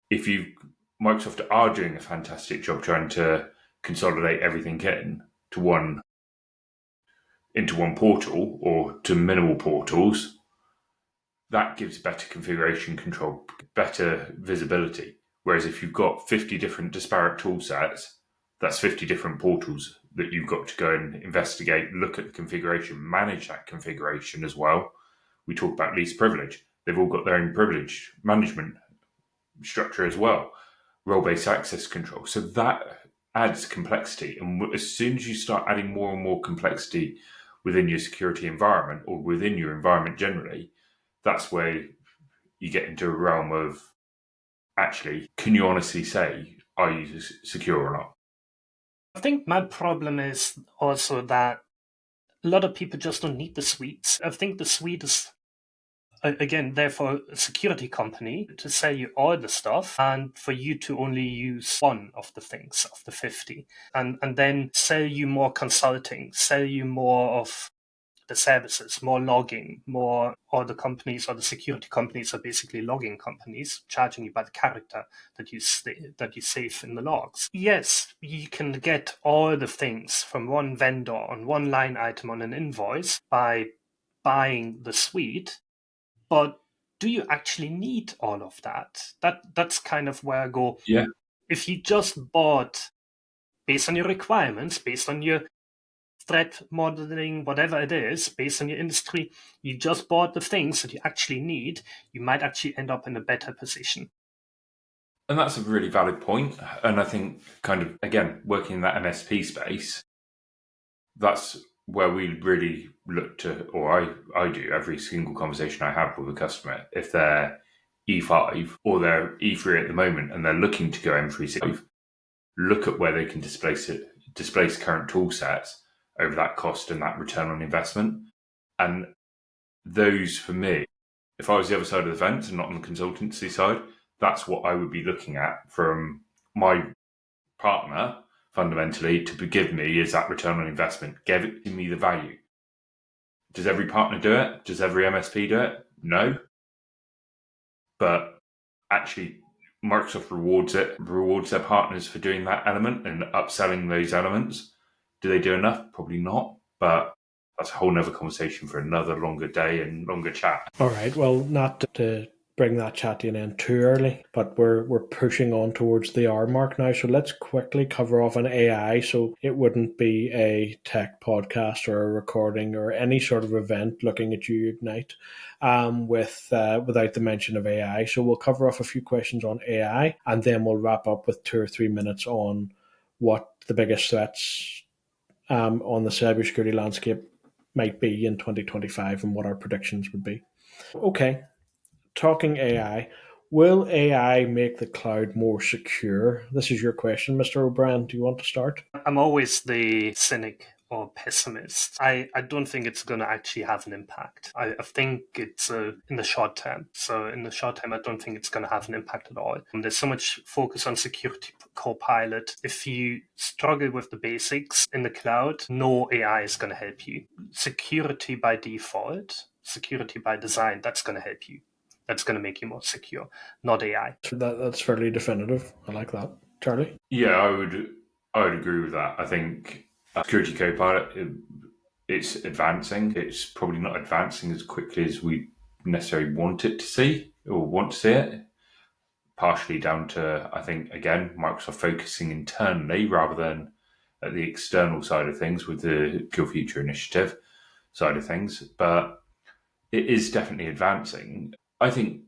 If Microsoft are doing a fantastic job trying to consolidate everything into one portal or to minimal portals, that gives better configuration control, better visibility. Whereas if you've got 50 different disparate tool sets, that's 50 different portals that you've got to go and investigate, look at the configuration, manage that configuration as well. We talk about least privilege. They've all got their own privilege management structure as well, role-based access control. So that adds complexity. And as soon as you start adding more and more complexity within your security environment or within your environment generally, that's where you get into a realm of actually, can you honestly say, are you secure or not? I think my problem is also that a lot of people just don't need the suites. I think the suite is, again, therefore a security company to sell you all the stuff and for you to only use one of the things of the 50 and then sell you more consulting, sell you more of the services, more logging, more, or the companies or the security companies are basically logging companies, charging you by the character that you save in the logs. Yes, you can get all the things from one vendor on one line item on an invoice by buying the suite, but do you actually need all of that? That's kind of where I go. Yeah. If you just bought based on your requirements, based on your threat modeling, whatever it is, based on your industry, you just bought the things that you actually need, you might actually end up in a better position. And that's a really valid point. And I think kind of, again, working in that MSP space, that's where we really look to, or I do every single conversation I have with a customer. If they're E5 or they're E3 at the moment and they're looking to go M365, look at where they can displace current tool sets over that cost and that return on investment. And those, for me, if I was the other side of the fence and not on the consultancy side, that's what I would be looking at from my partner, fundamentally, to give me is that return on investment. Give me the value. Does every partner do it? Does every MSP do it? No. But actually, Microsoft rewards their partners for doing that element and upselling those elements. Do they do enough? Probably not, but that's a whole nother conversation for another longer day and longer chat. All right. Well, not to bring that chat to an end too early, but we're pushing on towards the hour mark now. So let's quickly cover off on AI. So it wouldn't be a tech podcast or a recording or any sort of event looking at you Ignite without the mention of AI. So we'll cover off a few questions on AI, and then we'll wrap up with 2 or 3 minutes on what the biggest threats on the cybersecurity landscape might be in 2025 and what our predictions would be. Okay, talking AI, will AI make the cloud more secure? This is your question, Mr. O'Brien. Do you want to start? I'm always the cynic or pessimist. I don't think it's going to actually have an impact. I think it's in the short term. So in the short term, I don't think it's going to have an impact at all. There's so much focus on Security Copilot. If you struggle with the basics in the cloud, no AI is going to help you. Security by default, security by design, that's going to help you. That's going to make you more secure, not AI. So that's fairly definitive. I like that. Charlie? Yeah, I would agree with that. I think Security Copilot, it's advancing. It's probably not advancing as quickly as we necessarily want it to see or want to see it. Partially down to, I think, again, Microsoft focusing internally rather than at the external side of things with the Kill Future initiative side of things. But it is definitely advancing. I think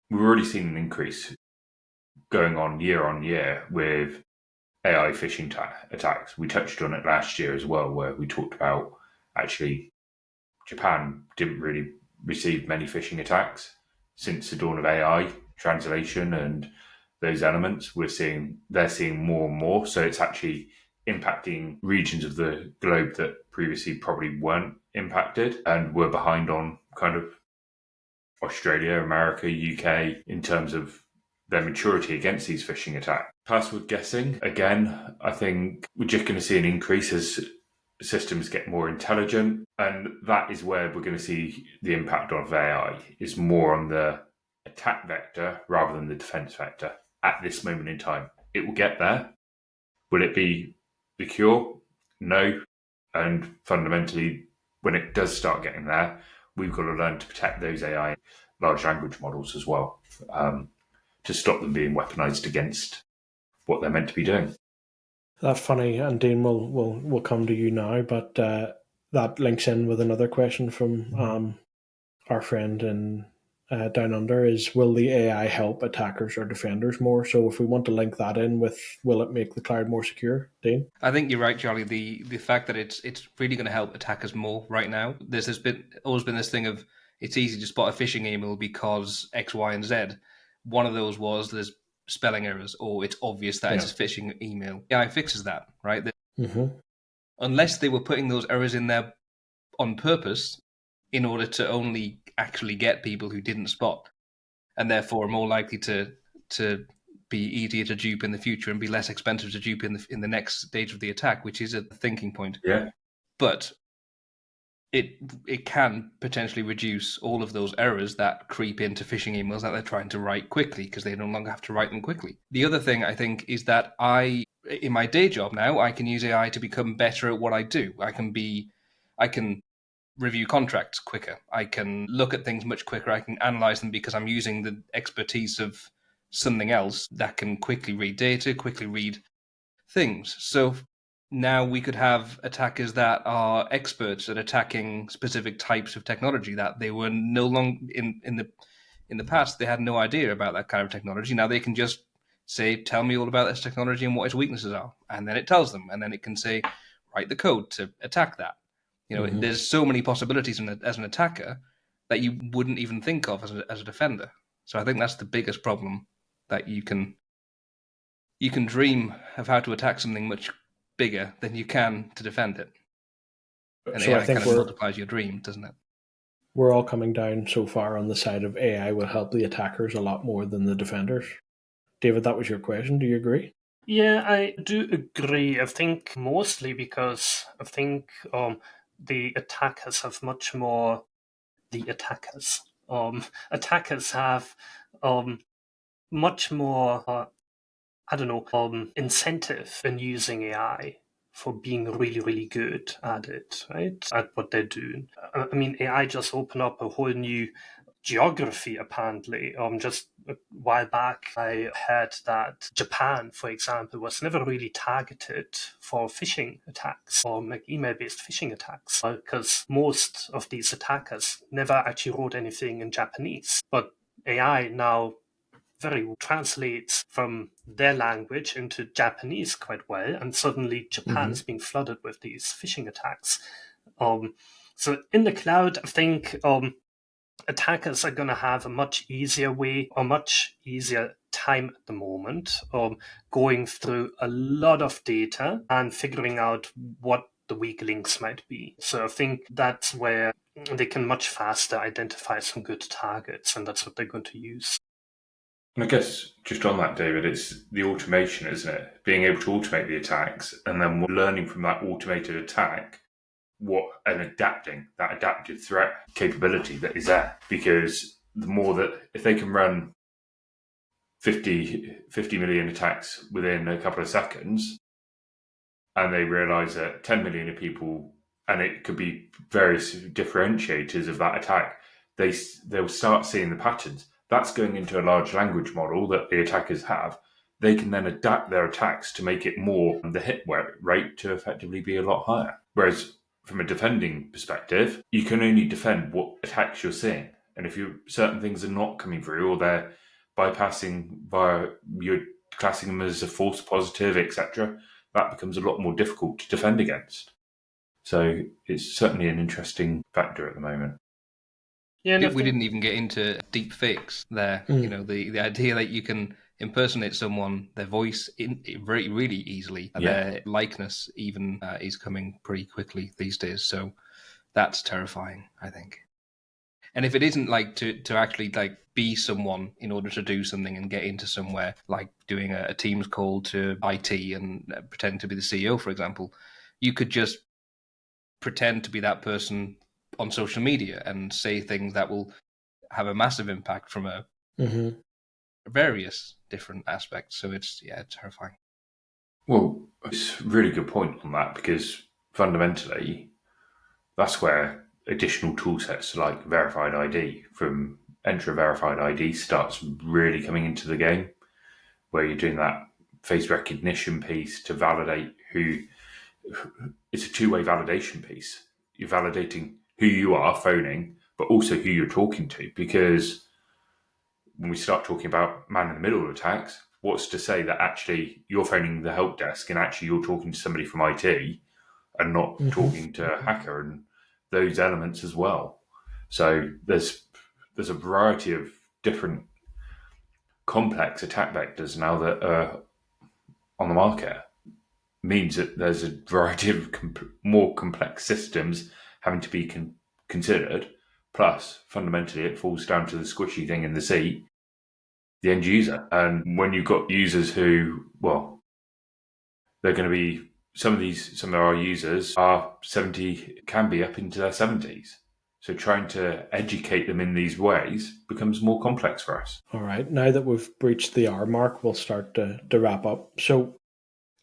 we've already seen an increase going on year with AI phishing attacks. We touched on it last year as well, where we talked about actually Japan didn't really receive many phishing attacks since the dawn of AI translation and those elements. They're seeing more and more. So it's actually impacting regions of the globe that previously probably weren't impacted and were behind on kind of Australia, America, UK in terms of their maturity against these phishing attacks. Password guessing, again, I think we're just going to see an increase as systems get more intelligent, and that is where we're going to see the impact of AI is more on the attack vector rather than the defense vector at this moment in time. It will get there. Will it be the cure? No. And fundamentally, when it does start getting there, we've got to learn to protect those AI large language models as well, to stop them being weaponized against what they're meant to be doing. That's funny, and Dean, we'll come to you now, but that links in with another question from our friend in Down Under is, will the AI help attackers or defenders more? So if we want to link that in with, will it make the cloud more secure, Dean? I think you're right, Charlie. The fact that it's really going to help attackers more right now. There's always been this thing of it's easy to spot a phishing email because X, Y, and Z. One of those was there's spelling errors, or it's obvious that it's a phishing email. AI fixes that, right? Unless they were putting those errors in there on purpose in order to only actually get people who didn't spot, and therefore are more likely to be easier to dupe in the future and be less expensive to dupe in the next stage of the attack, which is a thinking point. Yeah. But it can potentially reduce all of those errors that creep into phishing emails that they're trying to write quickly because they no longer have to write them quickly. The other thing I think is that in my day job now, I can use AI to become better at what I do. I can review contracts quicker. I can look at things much quicker. I can analyze them because I'm using the expertise of something else that can quickly read data, quickly read things. So now we could have attackers that are experts at attacking specific types of technology that they were no longer in the past. They had no idea about that kind of technology. Now they can just say, tell me all about this technology and what its weaknesses are. And then it tells them. And then it can say, write the code to attack that. There's so many possibilities as an attacker that you wouldn't even think of as a defender. So I think that's the biggest problem, that you can dream of how to attack something much bigger than you can to defend it. And So AI I think kind of multiplies your dream, doesn't it? We're all coming down so far on the side of AI will help the attackers a lot more than the defenders. David, that was your question. Do you agree? Yeah, I do agree. I think mostly because I think the attackers have much more. The attackers. Attackers have much more, incentive in using AI for being really, really good at it, right? At what they're doing. I mean, AI just opened up a whole new geography, apparently. Just a while back, I heard that Japan, for example, was never really targeted for phishing attacks or like email-based phishing attacks because most of these attackers never actually wrote anything in Japanese. But AI now very translates from their language into Japanese quite well, and suddenly Japan is being flooded with these phishing attacks. So in the cloud, I think attackers are going to have a much easier way or much easier time at the moment going through a lot of data and figuring out what the weak links might be. So I think that's where they can much faster identify some good targets, and that's what they're going to use. And I guess just on that, David, it's the automation, isn't it? Being able to automate the attacks and then learning from that automated attack and adapting that adaptive threat capability that is there. Because the more that if they can run 50 million attacks within a couple of seconds and they realize that 10 million of people, and it could be various differentiators of that attack, they'll start seeing the patterns. That's going into a large language model that the attackers have. They can then adapt their attacks to make it more, the hit rate to effectively be a lot higher. Whereas from a defending perspective, you can only defend what attacks you're seeing. And if certain things are not coming through or they're bypassing you're classing them as a false positive, etc., that becomes a lot more difficult to defend against. So it's certainly an interesting factor at the moment. Yeah, we didn't even get into deep fakes there. You know, the idea that you can impersonate someone, their voice very, really easily, and their likeness even is coming pretty quickly these days. So that's terrifying, I think. And if it isn't like to actually like be someone in order to do something and get into somewhere, like doing a Teams call to IT and pretend to be the CEO, for example, you could just pretend to be that person on social media and say things that will have a massive impact from various different aspects. So it's terrifying. Well, it's a really good point on that, because fundamentally that's where additional tool sets like verified ID from Entra verified ID starts really coming into the game, where you're doing that face recognition piece to validate it's a two-way validation piece. You're validating who you are phoning, but also who you're talking to. Because when we start talking about man-in-the-middle attacks, what's to say that actually you're phoning the help desk and actually you're talking to somebody from IT and not talking to a hacker, and those elements as well. So there's a variety of different complex attack vectors now that are on the market. Means that there's a variety of more complex systems having to be considered. Plus, fundamentally, it falls down to the squishy thing in the seat, the end user. And when you've got users who, well, they're going to be, some of our users are 70, can be up into their 70s. So trying to educate them in these ways becomes more complex for us. All right. Now that we've breached the hour mark, we'll start to wrap up. So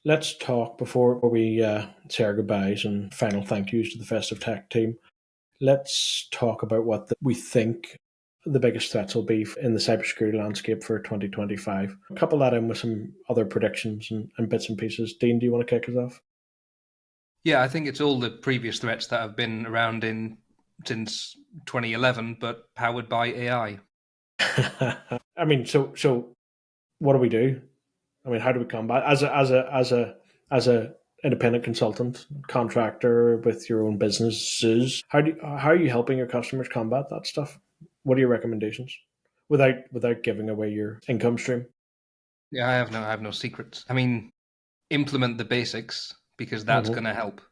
let's talk, before we say our goodbyes and final thank yous to the Festive Tech team, let's talk about what we think the biggest threats will be in the cybersecurity landscape for 2025. Couple that in with some other predictions and bits and pieces. Dean, do you want to kick us off? Yeah, I think it's all the previous threats that have been around since 2011, but powered by AI. I mean, so what do we do? I mean, how do we combat as a independent consultant, contractor with your own businesses? How are you helping your customers combat that stuff? What are your recommendations without giving away your income stream? Yeah, I have no secrets. I mean, implement the basics, because that's going to help.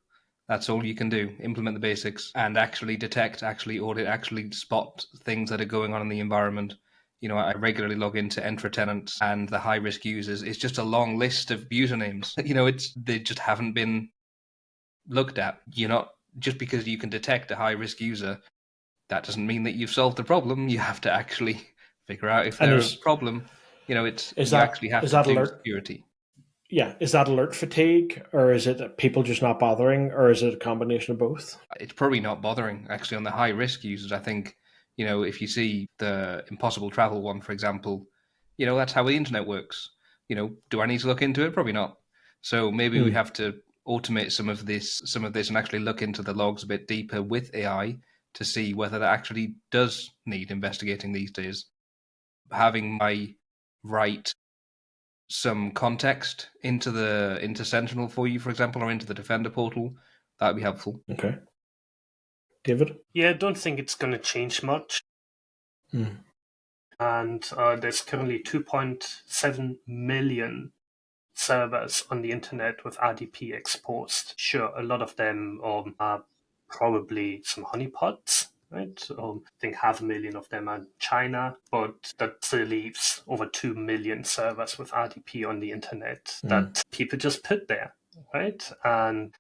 That's all you can do. Implement the basics and actually detect, actually audit, actually spot things that are going on in the environment. You know, I regularly log into Entra tenants and the high-risk users. It's just a long list of usernames. You know, they just haven't been looked at. You're not, just because you can detect a high-risk user, that doesn't mean that you've solved the problem. You have to actually figure out if there's a problem. you actually have to do alert? security. Yeah, is that alert fatigue, or is it people just not bothering, or is it a combination of both? It's probably not bothering, actually, on the high-risk users. I think, if you see the impossible travel one, for example, that's how the internet works. Do I need to look into it? Probably not. So maybe we have to automate some of this and actually look into the logs a bit deeper with AI to see whether that actually does need investigating these days. Having my write some context into Sentinel for you, for example, or into the Defender portal, that would be helpful. Okay. David? Yeah, I don't think it's going to change much. And there's currently 2.7 million servers on the internet with RDP exposed. Sure, a lot of them are probably some honeypots, right? I think 500,000 of them are in China, but that still leaves over 2 million servers with RDP on the internet that people just put there, right? And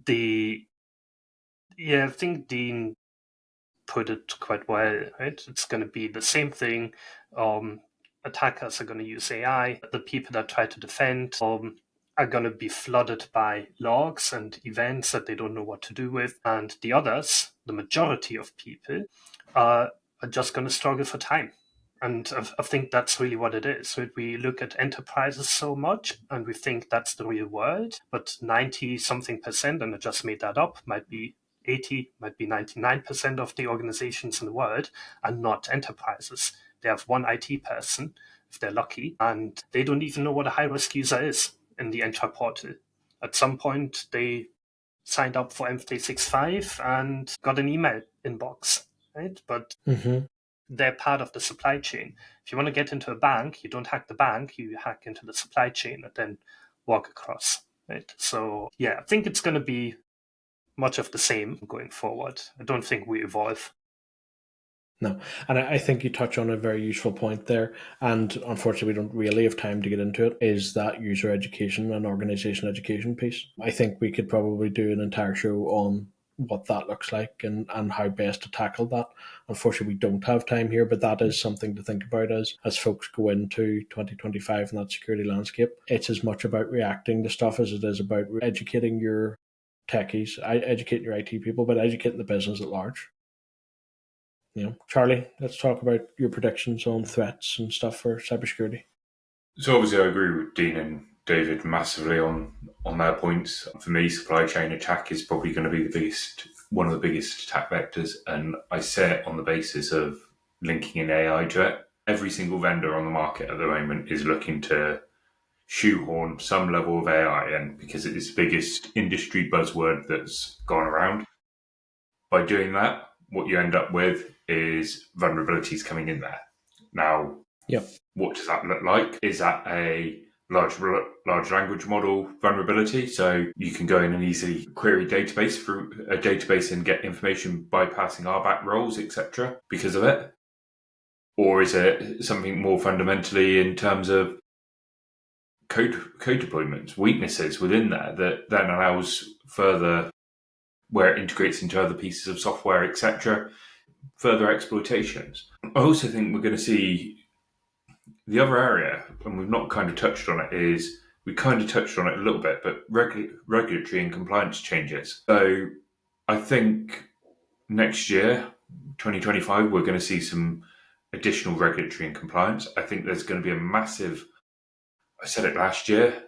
I think Dean put it quite well, right? It's going to be the same thing. Attackers are going to use AI. The people that try to defend are going to be flooded by logs and events that they don't know what to do with. And the others, the majority of people, are just going to struggle for time. And I think that's really what it is. So we look at enterprises so much and we think that's the real world, but 90-something%, and I just made that up, might be 80, might be 99% of the organizations in the world are not enterprises. They have one IT person, if they're lucky, and they don't even know what a high-risk user is in the Entra portal. At some point, they signed up for M365 and got an email inbox, right? But they're part of the supply chain. If you want to get into a bank, you don't hack the bank, you hack into the supply chain and then walk across, right? So, yeah, I think it's going to be much of the same going forward. I don't think we evolve. No, and I think you touch on a very useful point there, and unfortunately we don't really have time to get into it, is that user education and organization education piece. I think we could probably do an entire show on what that looks like and how best to tackle that. Unfortunately, we don't have time here, but that is something to think about as folks go into 2025 and that security landscape. It's as much about reacting to stuff as it is about educating your techies, educating your IT people, but educating the business at large. Charlie, let's talk about your predictions on threats and stuff for cybersecurity. So obviously I agree with Dean and David massively on their points. For me, supply chain attack is probably going to be one of the biggest attack vectors, and I say it on the basis of linking in AI to it. Every single vendor on the market at the moment is looking to shoehorn some level of AI in because it is the biggest industry buzzword that's gone around. By doing that, what you end up with is vulnerabilities coming in there. Now, what does that look like? Is that a large language model vulnerability? So you can go in and easily query database through a database and get information bypassing RBAC roles, etc. because of it? Or is it something more fundamentally in terms of code deployments, weaknesses within there that then allows further, where it integrates into other pieces of software, etc., further exploitations? I also think we're going to see the other area, and we've not kind of touched on it, is we kind of touched on it a little bit, but regulatory and compliance changes. So I think next year, 2025, we're going to see some additional regulatory and compliance. I think there's going to be a massive, I said it last year,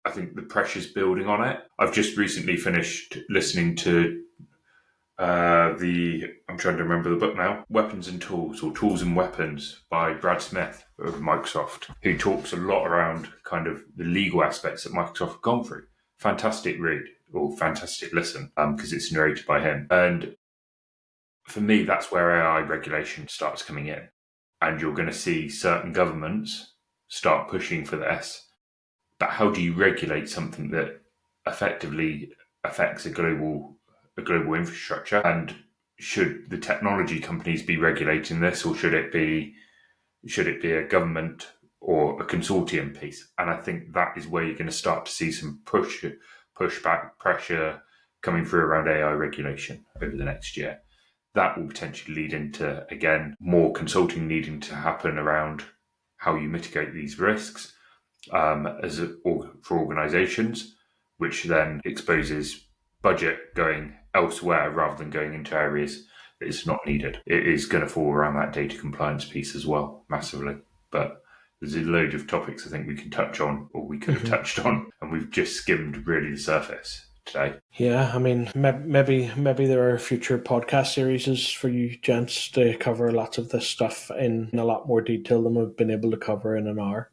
I think the pressure's building on it. I've just recently finished listening to I'm trying to remember the book now, Weapons and Tools, or Tools and Weapons by Brad Smith of Microsoft, who talks a lot around kind of the legal aspects that Microsoft have gone through. Fantastic read, or fantastic listen, because it's narrated by him. And for me, that's where AI regulation starts coming in. And you're going to see certain governments start pushing for this. But how do you regulate something that effectively affects a global infrastructure? And should the technology companies be regulating this, or should it be a government or a consortium piece? And I think that is where you're going to start to see some pushback pressure coming through around AI regulation over the next year. That will potentially lead into, again, more consulting needing to happen around how you mitigate these risks for organisations, which then exposes budget going elsewhere rather than going into areas that it's not needed. It is going to fall around that data compliance piece as well, massively. But there's a load of topics I think we can touch on, or we could have touched on, and we've just skimmed really the surface today. Yeah, I mean, maybe there are future podcast series for you gents to cover lots of this stuff in a lot more detail than we've been able to cover in an hour.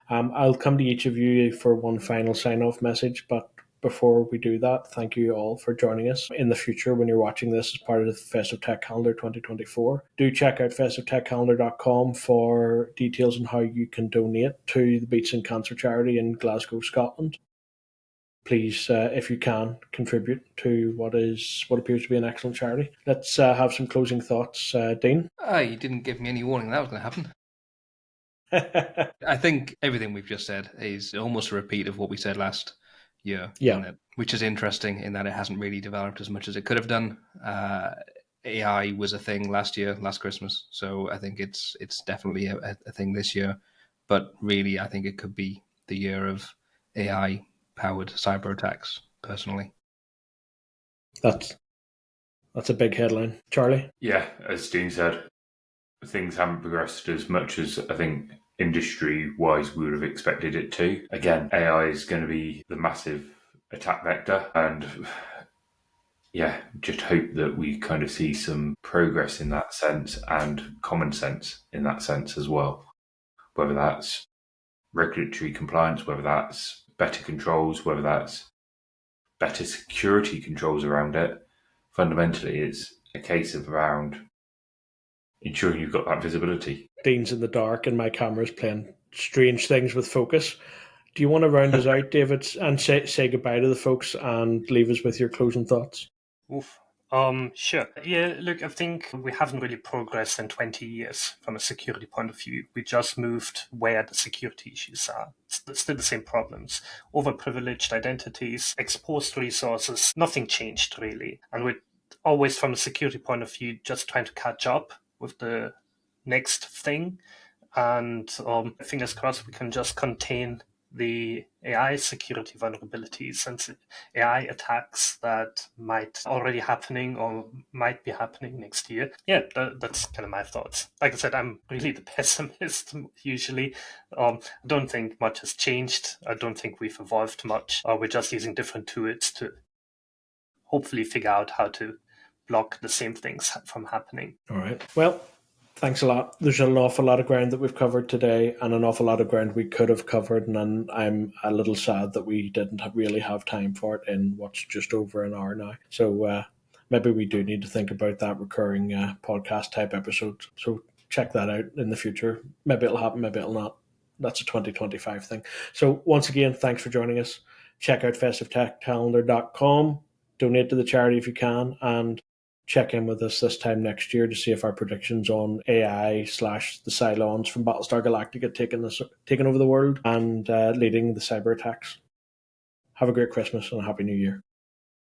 I'll come to each of you for one final sign-off message, but before we do that, thank you all for joining us. In the future, when you're watching this as part of the Festive Tech Calendar 2024, do check out festivetechcalendar.com for details on how you can donate to the Beats and Cancer charity in Glasgow, Scotland. Please, if you can, contribute to what appears to be an excellent charity. Let's have some closing thoughts. Dean? You didn't give me any warning that was going to happen. I think everything we've just said is almost a repeat of what we said last year. Yeah. Which is interesting in that it hasn't really developed as much as it could have done. AI was a thing last Christmas, so I think it's definitely a thing this year. But really, I think it could be the year of AI-powered cyber attacks, personally. That's a big headline. Charlie? Yeah, as Dean said, things haven't progressed as much as I think industry-wise we would have expected it to. Again, AI is going to be the massive attack vector, and yeah, just hope that we kind of see some progress in that sense and common sense in that sense as well. Whether that's regulatory compliance, whether that's better controls, whether that's better security controls around it. Fundamentally, it's a case of around ensuring you've got that visibility. Dean's in the dark and my camera's playing strange things with focus. Do you want to round us out, David, and say goodbye to the folks and leave us with your closing thoughts? Oof. Sure. Yeah, look, I think we haven't really progressed in 20 years from a security point of view. We just moved where the security issues are. It's still the same problems. Overprivileged identities, exposed resources, nothing changed really. And we're always, from a security point of view, just trying to catch up with the next thing. And fingers crossed we can just contain the AI security vulnerabilities and AI attacks that might already happening or might be happening next year. Yeah, that's kind of my thoughts. Like I said, I'm really the pessimist usually. I don't think much has changed. I don't think we've evolved much. We're just using different tools to hopefully figure out how to block the same things from happening. All right. Well, thanks a lot. There's an awful lot of ground that we've covered today and an awful lot of ground we could have covered, and I'm a little sad that we didn't really have time for it in what's just over an hour now. So maybe we do need to think about that recurring podcast type episode. So check that out in the future. Maybe it'll happen, maybe it'll not. That's a 2025 thing. So once again, thanks for joining us. Check out festivetechcalendar.com. Donate to the charity if you can, and check in with us this time next year to see if our predictions on AI / the Cylons from Battlestar Galactica taking over the world and leading the cyber attacks. Have a great Christmas and a Happy New Year.